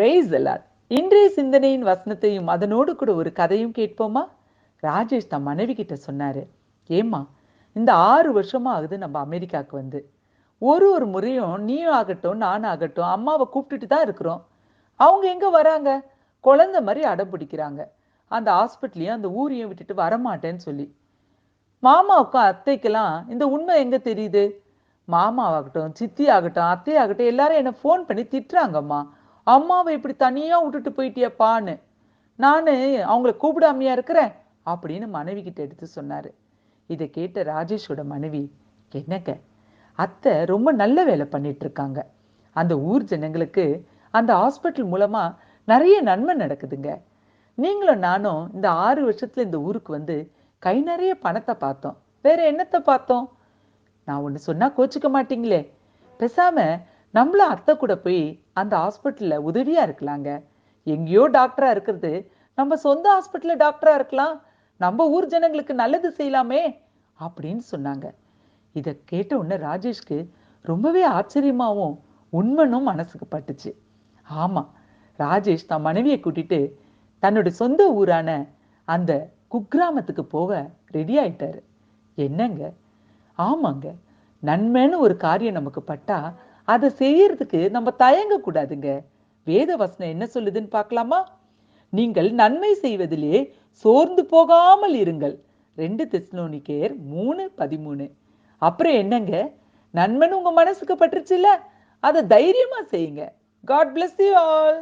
Price allot. இன்றைய சிந்தனையின் வசனத்தையும் அதனோடு கூட ஒரு கதையும் கேட்போமா? ராஜேஷ் தன் மனைவி கிட்ட சொன்னாரு, ஏம்மா, இந்த 6 வருஷமா ஆகுது நம்ம அமெரிக்காவுக்கு வந்து. ஒரு முறையும் நீயும் ஆகட்டும் நானும் ஆகட்டும் அம்மாவை கூப்பிட்டுட்டு தான் இருக்கிறோம். அவங்க எங்க வராங்க? குழந்தை மாதிரி அடம் பிடிக்கிறாங்க. அந்த ஹாஸ்பிட்டலையும் அந்த ஊரையும் விட்டுட்டு வரமாட்டேன்னு சொல்லி. மாமாவுக்கும் அத்தைக்கெல்லாம் இந்த உண்மை எங்க தெரியுது? மாமாவாகட்டும் சித்தி ஆகட்டும் அத்தை ஆகட்டும் எல்லாரும் என்ன ஃபோன் பண்ணி திட்டுறாங்கம்மா. அம்மாவை இப்படி தனியா விட்டுட்டு போயிட்டியப்பான்னு. நானு அவங்கள கூப்பிடாமையா இருக்கிறேன் அப்படின்னு மனைவி கிட்ட எடுத்து சொன்னாரு. இதை கேட்ட ராஜேஷோட மனைவி, என்னங்க, அத்தை ரொம்ப நல்ல வேலை பண்ணிட்டு இருக்காங்க. அந்த ஊர் ஜனங்களுக்கு அந்த ஹாஸ்பிட்டல் மூலமா நிறைய நன்மை நடக்குதுங்க. நீங்களும் நானும் இந்த 6 வருஷத்துல இந்த ஊருக்கு வந்து கை நிறைய பணத்தை பார்த்தோம். வேற என்னத்தை பார்த்தோம்? நான் ஒன்று சொன்னா கோச்சிக்க மாட்டீங்களே. பேசாம நம்மளும் அத்தை கூட போய் அந்த ஹாஸ்பிட்டல்ல உதவியா இருக்கலாங்க. எங்கேயோ டாக்டரா இருக்கிறது நம்ம சொந்த ஹாஸ்பிட்டல்ல டாக்டரா இருக்கலாம். நம்ம ஊர் ஜனங்களுக்கு நல்லது செய்யலாமே அப்படின்னு சொன்னாங்க. இதை கேட்ட உடனே ராஜேஷ்க்கு ரொம்பவே ஆச்சரியமாவும் உண்மைனும் மனசுக்கு பட்டுச்சு. ஆமா, ராஜேஷ் தன் மனைவியை கூட்டிட்டு தன்னோட சொந்த ஊரான அந்த குக்கிராமத்துக்கு போக ரெடி ஆயிட்டாரு. என்னங்க, ஆமாங்க, நன்மைன்னு ஒரு காரியம் நமக்கு பட்டா அதை செய்யறதுக்கு நம்ம தயங்க கூடாதுங்க. வேத வசனம் என்ன சொல்லுதுன்னு பார்க்கலாமா? நீங்கள் நன்மை செய்வதிலே சோர்ந்து போகாமல் இருங்கள். 2 தெசலோனிக்கேயர் 3:13. அப்புறம் என்னங்க, நன்மைன்னு உங்க மனசுக்கு பட்டுருச்சுல்ல, அதை தைரியமா செய்யுங்க. God bless you all.